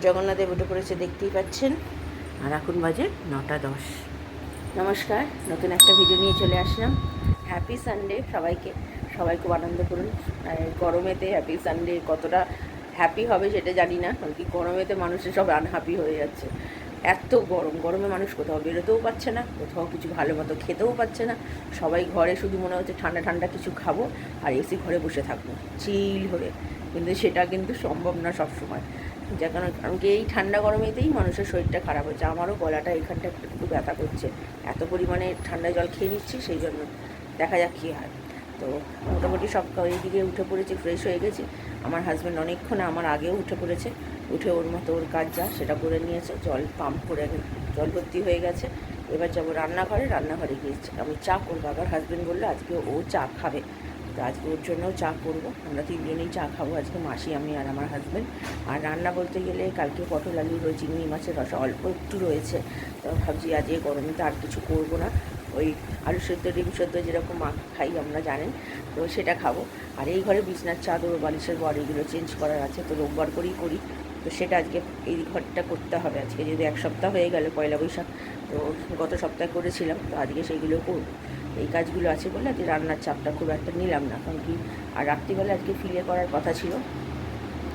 জগন্নাথদেব উঠে পড়েছে, দেখতেই পাচ্ছেন। আর এখন বাজে 9:10। নমস্কার, নতুন একটা ভিডিও নিয়ে চলে আসলাম। হ্যাপি সানডে সবাইকে। সবাই খুব আনন্দ করুন। গরমেতে হ্যাপি সানডে কতটা হ্যাপি হবে সেটা জানি না, কারণ কি গরমেতে মানুষের সব আনহ্যাপি হয়ে যাচ্ছে। এত গরমে মানুষ কোথাও বেরোতেও পারছে না, কোথাও কিছু ভালো মতো খেতেও পারছে না। সবাই ঘরে শুধু মনে হচ্ছে ঠান্ডা ঠান্ডা কিছু খাবো আর এসি ঘরে বসে থাকবো চিল হয়ে, কিন্তু সেটা কিন্তু সম্ভব না সবসময়। যার কারণ কি এই ঠান্ডা গরমেতেই মানুষের শরীরটা খারাপ হচ্ছে। আমারও গলাটা এখানটা একটু ব্যথা করছে, এত পরিমাণে ঠান্ডা জল খেয়ে নিচ্ছি, সেই জন্য। দেখা যাক কী হয়। তো মোটামুটি সব এইদিকে উঠে পড়েছি, ফ্রেশ হয়ে গেছি। আমার হাজব্যান্ড অনেকক্ষণ আমার আগেও উঠে পড়েছে, উঠে ওর মতো ওর কাজ যা সেটা করে নিয়েছে। জল পাম্প করে জল ভর্তি হয়ে গেছে। এবার যাবো রান্নাঘরে গিয়েছি আমি চা করবো। আবার হাজব্যান্ড বললো আজকে ও চা খাবে, তো আজকে ওর জন্যও চা করবো। আমরা তিনজনেই চা খাবো আজকে, মাসি, আমি আর আমার হাজব্যান্ড। আর রান্না বলতে গেলে কালকে পটল আলু রয়েছে, চিংড়ি মাছের রসা অল্প একটু রয়েছে, তো ভাবছি আজকে গরমেতে আর কিছু করবো না। ওই আলু সেদ্ধ, ডিম সেদ্ধ যেরকম খাই আমরা জানেন, তো সেটা খাবো। আর এই ঘরে বিছনার চাদর, বালিশের বর এগুলো চেঞ্জ করার আছে, তো রোববার করেই করি। তো সেটা আজকে এই ঘরটা করতে হবে। আজকে যদি এক সপ্তাহ হয়ে গেল, পয়লা বৈশাখ, তো গত সপ্তাহে করেছিলাম, তো আজকে সেইগুলো করবো। এই কাজগুলো আছে বলে আজকে রান্নার চাপটা খুব একটা নিলাম না, কারণ কি আর রাত্রিবেলা আজকে ফিলে করার কথা ছিল,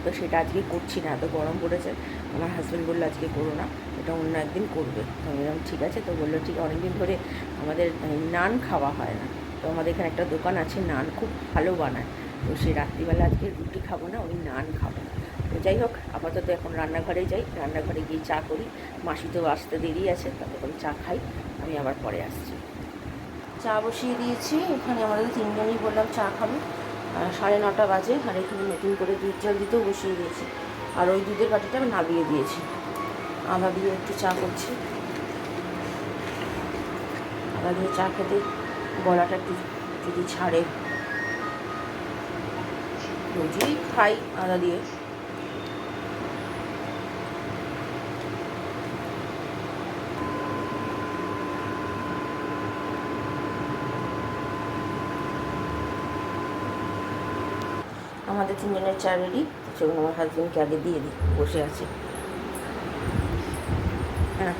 তো সেটা আজকে করছি না, এত গরম পড়েছে। আমার হাজব্যান্ড বললো আজকে করো না, এটা অন্য একদিন করবে। তো আমি বললাম ঠিক আছে। তো বললো ঠিক, অনেকদিন ধরে আমাদের নান খাওয়া হয় না, তো আমাদের এখানে একটা দোকান আছে, নান খুব ভালো বানায়। তো সেই রাত্রিবেলা আজকে রুটি খাবো না, ওই নান খাবো। তো যাই হোক, আপাতত এখন রান্নাঘরে যাই, রান্নাঘরে গিয়ে চা করি। মাসি তো আসতে দেরি আছে, ততক্ষণ চা খাই, আমি আবার পরে আসছি। চা বসিয়ে দিয়েছি এখানে, আমাদের তিনজনই বললাম চা খাবে। 9:30 বাজে, আর এখানে নতুন করে দুধ জল দিতেও বসিয়ে দিয়েছি। আর ওই দুধের বাটিটা আমি নামিয়ে দিয়েছি, আদা দিয়ে একটু চা করছি। আদা দিয়ে চা খেতে গলাটা একটু যদি ছাড়ে, রোজই খাই আদা দিয়ে। আমাদের তিনজনের চা রেডি, সেগুলো আমার হাজব্যান্ডকে আগে দিয়ে দিই, বসে আছে। হ্যাঁ,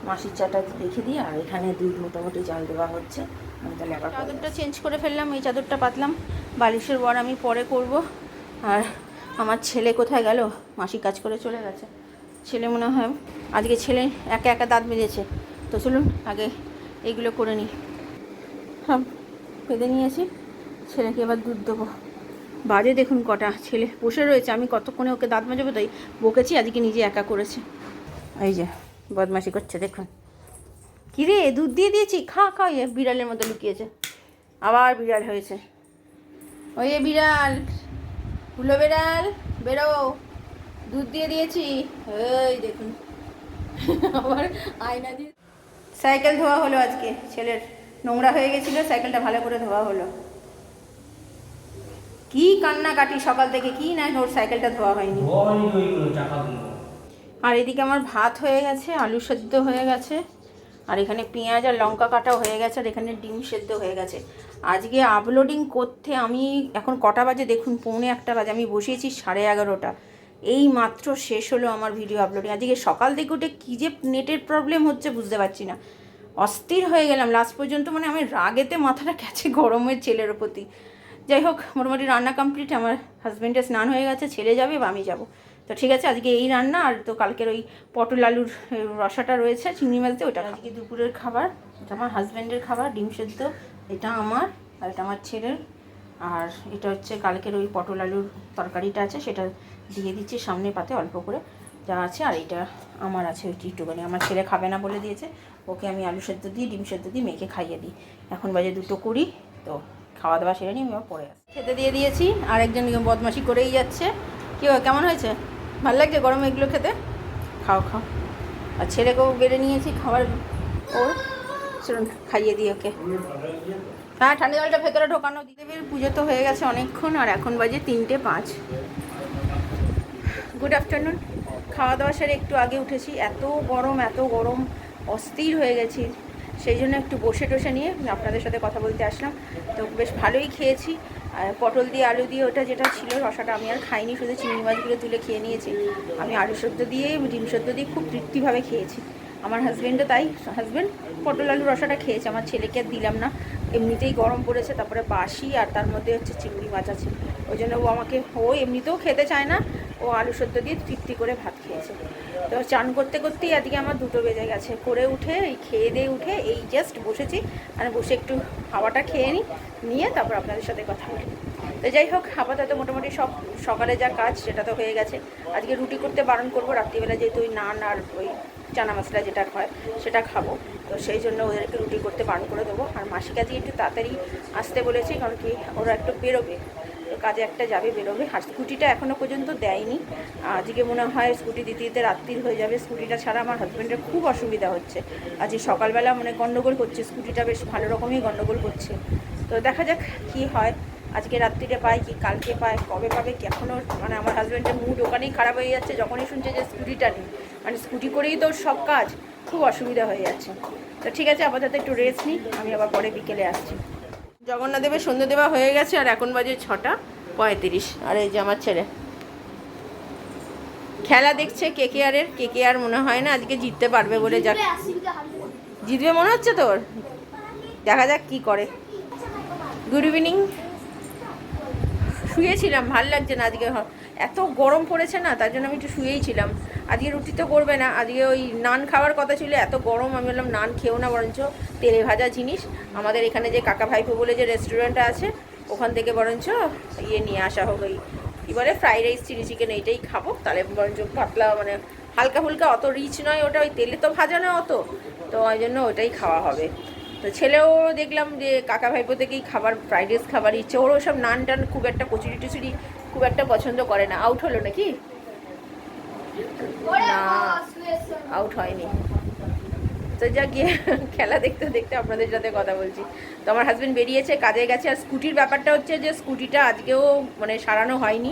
মাসির চাটা রেখে দিই, আর এখানে দুধ মোটামুটি জাল দেওয়া হচ্ছে। আমি তাহলে আবার চাদরটা চেঞ্জ করে ফেললাম, এই চাদরটা পাতলাম। বালিশের বর আমি পরে করব। আর আমার ছেলে কোথায় গেল? মাসি কাজ করে চলে গেছে। ছেলে মনে হয় আজকে ছেলে একা একা দাঁত বেঁধেছে। তো চলুন আগে এইগুলো করে নিই। হ্যাঁ, বেঁধে নিয়েছি, ছেলেকে এবার দুধ দেবো। বাজে দেখুন কটা, ছেলে বসে রয়েছে, আমি কতক্ষণে ওকে দাঁত মাজাবো, তাই বকেছি, আজকে নিজে একা করেছে। এই যে বদমাশি করছে দেখুন। কী রে, দুধ দিয়ে দিয়েছি, খা খা। বিড়ালের মতো লুকিয়েছে, আবার বিড়াল হয়েছে। ওই বিড়াল, হুলো বিড়াল, বেরো, দুধ দিয়ে দিয়েছি। ওই দেখুন আবার আয়না দিয়ে। সাইকেল ধোয়া হলো আজকে, ছেলের নোংরা হয়ে গেছিলো, সাইকেলটা ভালো করে ধোয়া হলো। কি কান্নাকাটি সকাল থেকে, কি না ওর সাইকেলটা ধোয়া হয়নি। আর এদিকে আমার ভাত হয়ে গেছে, আলু সেদ্ধ হয়ে গেছে, আর এখানে পেঁয়াজ আর লঙ্কা কাটাও হয়ে গেছে, আর এখানে ডিম সেদ্ধ হয়ে গেছে। আজকে আপলোডিং করতে আমি এখন কটা বাজে দেখুন, 1:45 বাজে। আমি বসিয়েছি 11:30। এই মাত্র শেষ হলো আমার ভিডিও আপলোডিং। আজকে সকাল থেকে উঠে কী যে নেটের প্রবলেম হচ্ছে বুঝতে পারছি না, অস্থির হয়ে গেলাম লাস্ট পর্যন্ত। মানে আমি রাগেতে মাথাটা গেছে গরমের ছেলের প্রতি। যাই হোক, মোটামুটি রান্না কমপ্লিট। আমার হাজব্যান্ডের স্নান হয়ে গেছে, ছেলে যাবে বা আমি যাব। তো ঠিক আছে, আজকে এই রান্না। আর তো কালকের ওই পটল আলুর রসাটা রয়েছে চিংড়ি মাছ দিয়ে, ওটা আজকে দুপুরের খাবার। এটা আমার হাজব্যান্ডের খাবার, ডিম সেদ্ধ। এটা আমার, আর এটা আমার ছেলের। আর এটা হচ্ছে কালকের ওই পটল আলুর তরকারিটা আছে, সেটা দিয়ে দিচ্ছি সামনে পাতে অল্প করে যা আছে। আর এটা আমার আছে ওই একটুখানি, আমার ছেলে খাবে না বলে দিয়েছে, ওকে আমি আলু সেদ্ধ দিই, ডিম সেদ্ধ দিই, মেয়েকে খাইয়ে দিই। এখন বাজে 2:20। তো খাওয়া দাওয়া সেরে নিই, আমি পরে আসি। খেতে দিয়ে দিয়েছি, আর একজন বদমাশি করেই যাচ্ছে। কী হয়, কেমন হয়েছে? ভালো লাগছে গরমে এগুলো খেতে? খাও খাও। আর ছেলেকেও বেড়ে নিয়েছি খাবার ওর, চলুন খাইয়ে দিই ওকে। হ্যাঁ, ঠান্ডা জলটা ভেতরে ঢোকানো। দেবের পুজো তো হয়ে গেছে অনেকক্ষণ, আর এখন বাজে 3:05। Good afternoon. খাওয়া দাওয়া সেরে একটু আগে উঠেছি, এত গরম, অস্থির হয়ে গেছি। সেই জন্য একটু বসে টসে নিয়ে আপনাদের সাথে কথা বলতে আসলাম। তো বেশ ভালোই খেয়েছি, আর পটল দিয়ে আলু দিয়ে ওটা যেটা ছিল রসাটা আমি আর খাইনি, শুধু চিংড়ি মাছগুলো তুলে খেয়ে নিয়েছি। আমি আলু সেদ্ধ দিয়ে ডিম সেদ্ধ দিয়ে খুব তৃপ্তিভাবে খেয়েছি। আমার হাজব্যান্ডও তাই, হাজব্যান্ড পটল আলু রসাটা খেয়েছে, আমার ছেলেকে আর দিলাম না, এমনিতেই গরম পড়েছে, তারপরে বাসি আর তার মধ্যে হচ্ছে চিংড়ি মাছ আছে, ওই জন্য ও এমনিতেও খেতে চায় না, ও আলু সেদ্ধ দিয়ে তৃপ্তি করে ভাত খেয়েছে। তো চান করতে করতেই আজকে আমার 2টো বেজে গেছে, করে উঠে এই খেয়ে দিয়ে উঠে এই জাস্ট বসেছি, মানে বসে একটু হাওয়াটা খেয়ে নিয়ে তারপর আপনাদের সাথে কথা বলি। তো যাই হোক, আপাতত মোটামুটি সব সকালে যা কাজ সেটা তো হয়ে গেছে। আজকে রুটি করতে বারণ করবো, রাত্রিবেলা যেহেতু ওই নান আর ওই চানা মশলা যেটা হয় সেটা খাবো, তো সেই জন্য ওদেরকে রুটি করতে বারণ করে দেবো। আর মাসিক আজকে একটু তাড়াতাড়ি আসতে বলেছি, কারণ কি ওরা একটু বেরোবে, তো কাজে একটা যাবে, বেরোবে। আর স্কুটিটা এখনও পর্যন্ত দেয়নি, আজকে মনে হয় স্কুটি দিতে দিতে রাত্রির হয়ে যাবে। স্কুটিটা ছাড়া আমার হাজব্যান্ডের খুব অসুবিধা হচ্ছে, আজকে সকালবেলা মানে গণ্ডগোল করছে, স্কুটিটা বেশ ভালো রকমই গণ্ডগোল করছে। তো দেখা যাক কি হয়, আজকে রাত্রিরে পায় কি কালকে পায়, কবে পাবে কি এখনও, মানে আমার হাজব্যান্ডের মুড ওখানেই খারাপ হয়ে যাচ্ছে যখনই শুনছে যে স্কুটিটা নেই, মানে স্কুটি করেই তো সব কাজ, খুব অসুবিধা হয়ে যাচ্ছে। তো ঠিক আছে, আপাতত একটু রেস্ট নিই, আমি আবার পরে বিকেলে আসছি। জগন্নাথ দেবের সন্ধ্যে দেওয়া হয়ে গেছে আর এখন বাজে 6:35। আর এই যে আমার ছেলে খেলা দেখছে কেকেআর মনে হয় না আজকে জিততে পারবে বলে, যা জিতবে মনে হচ্ছে তোর, দেখা যাক কি করে। Good evening. শুয়েছিলাম, ভাল লাগছে না আজকে, এত গরম পড়েছে না, তার জন্য আমি একটু শুয়েই ছিলাম। আজকে রুটি তো করবে না, আজকে ওই নান খাওয়ার কথা ছিল, এত গরম আমি বললাম নান খেও না, বরঞ্চ তেলে ভাজা জিনিস আমাদের এখানে যে কাকা ভাইপো বলে যে রেস্টুরেন্টটা আছে ওখান থেকে বরঞ্চ নিয়ে আসা হোক, ওই কী বলে ফ্রাইড রাইস চিলি চিকেন, এইটাই খাবো, তাহলে বরঞ্চ পাতলা মানে হালকা ফুলকা, অত রিচ নয় ওটা, ওই তেলে তো ভাজা নয় অত, তো ওই জন্য ওটাই খাওয়া হবে। তো ছেলেও দেখলাম যে কাকা ভাইপো থেকেই খাবার ফ্রাইড রাইস খাবার ইচ্ছে, ওরও সব নান টান খুব একটা কচুরি টুচুরি খুব একটা পছন্দ করে না। আউট হলো নাকি? না, আউট হয়নি। তো যা গিয়ে খেলা দেখতে দেখতে আপনাদের সাথে কথা বলছি। তো আমার হাজব্যান্ড বেরিয়েছে, কাজে গেছে। আর স্কুটির ব্যাপারটা হচ্ছে যে স্কুটিটা আজকেও মানে সারানো হয়নি,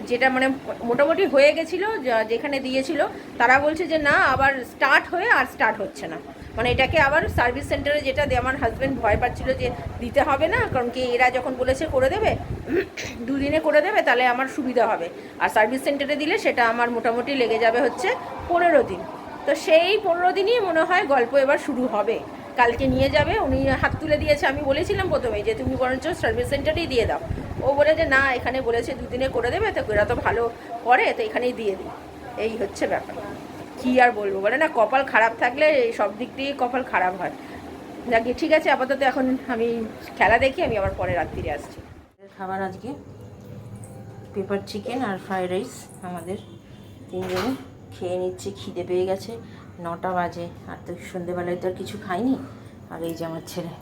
যেটা মানে মোটামুটি হয়ে গেছিলো, যেখানে দিয়েছিল তারা বলছে যে না আবার স্টার্ট হয়ে আর স্টার্ট হচ্ছে না, মানে এটাকে আবার সার্ভিস সেন্টারে যেটা দিয়ে, আমার হাজব্যান্ড ভয় পাচ্ছিল যে দিতে হবে না, কারণ কি এরা যখন বলেছে করে দেবে 2 দিনে করে দেবে, তাহলে আমার সুবিধা হবে। আর সার্ভিস সেন্টারে দিলে সেটা আমার মোটামুটি লেগে যাবে হচ্ছে 15 দিন। তো সেই 15 দিনই মনে হয় গল্প এবার শুরু হবে। কালকে নিয়ে যাবে, উনি হাত তুলে দিয়েছে। আমি বলেছিলাম প্রথমে যে তুমি বরঞ্চ সার্ভিস সেন্টারেই দিয়ে দাও, ও বলে যে না এখানে বলেছে 2 দিনে করে দেবে, তো এরা তো ভালো করে, তো এখানেই দিয়ে দিই। এই হচ্ছে ব্যাপার, কী আর বলবো, বলে না কপাল খারাপ থাকলে সব দিক দিয়ে কপাল খারাপ হয়। যাকে ঠিক আছে, আপাতত এখন আমি খেলা দেখি, আমি আবার পরে রাত্রিরে আসছি। খাবার আজকে পেপার চিকেন আর ফ্রাইড রাইস, আমাদের 3 জনে খেয়ে নিচ্ছি, খিদে পেয়ে গেছে, 9টা বাজে, আর তো সন্ধেবেলায় তো আর কিছু খাইনি। আর এই যে আমার ছেলে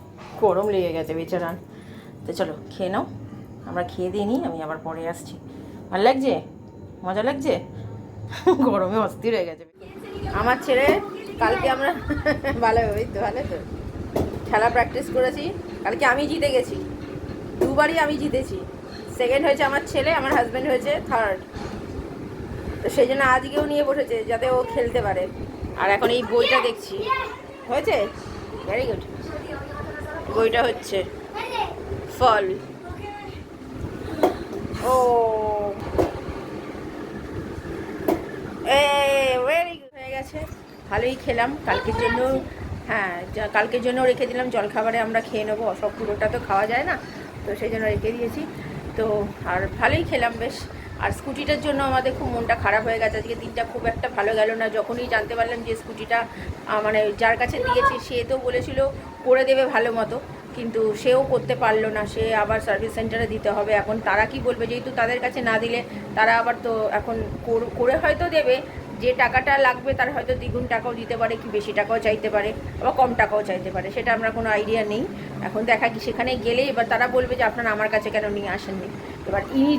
গরম লেগে গেছে বেচারা। তো চলো খেয়ে নাও, আমরা খেয়ে দিয়ে নিই, আমি আবার পরে আসছি। ভালো লাগছে, মজা লাগছে, গরমে অস্থির হয়ে গেছে আমার ছেলে। কালকে আমরা ভালো তো খেলা প্র্যাকটিস করেছি, কালকে আমি জিতে গেছি, 2বারই আমি জিতেছি। সেকেন্ড হয়েছে আমার ছেলে, আমার হাজব্যান্ড হয়েছে থার্ড। তো সেই জন্য আজকেও নিয়ে বসেছে যাতে ও খেলতে পারে। আর এখন এই বইটা দেখছি, হয়েছে ভেরি গুড। বইটা হচ্ছে ফল। ও ভেরি গুড, হয়ে গেছে, ভালোই খেলাম। কালকের জন্য, হ্যাঁ কালকের জন্য রেখে দিলাম, জলখাবারে আমরা খেয়ে নেবো, সব পুরোটা তো খাওয়া যায় না, তো সেই জন্য রেখে দিয়েছি। তো আর ভালোই খেলাম বেশ। আর স্কুটিটার জন্য আমাদের খুব মনটা খারাপ হয়ে গেছে, আজকে দিনটা খুব একটা ভালো গেল না। যখনই জানতে পারলাম যে স্কুটিটা মানে যার কাছে দিয়েছি সে তো বলেছিল করে দেবে ভালো মতো, কিন্তু সেও করতে পারলো না, সে আবার সার্ভিস সেন্টারে দিতে হবে। এখন তারা কি বলবে, যেহেতু তাদের কাছে না দিলে তারা আবার তো এখন করে হয়তো দেবে, যে টাকাটা লাগবে তার হয়তো দ্বিগুণ টাকাও দিতে পারে, কি বেশি টাকাও চাইতে পারে, আবার কম টাকাও চাইতে পারে, সেটা আমরা কোনো আইডিয়া নেই। এখন দেখা কি সেখানে গেলে এবার তারা বলবে যে আপনারা আমার কাছে কেন নিয়ে আসেননি। এবার ইনি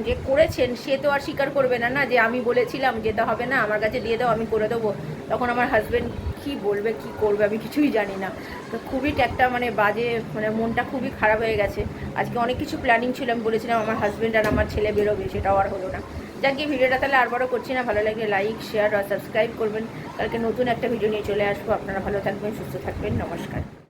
যে করেছেন সে তো আর স্বীকার করবে না, না যে আমি বলেছিলাম যেতে হবে না, আমার কাছে দিয়ে দাও আমি করে দেবো। তখন আমার হাজব্যান্ড কি বলবে কি করবে আমি কিছুই জানি না। তো খুবই একটা মানে বাজে, মানে মনটা খুবই খারাপ হয়ে গেছে। আজকে অনেক কিছু প্ল্যানিং ছিল, আমি বলেছিলাম আমার হাজব্যান্ড আর আমার ছেলে বেরোবে, সেটাও আর হলো না। যাকে ভিডিওটা তাহলে আর বড় করছি না, ভালো লাগলে লাইক শেয়ার আর সাবস্ক্রাইব করবেন। কালকে নতুন একটা ভিডিও নিয়ে চলে আসবো। আপনারা ভালো থাকবেন, সুস্থ থাকবেন, নমস্কার।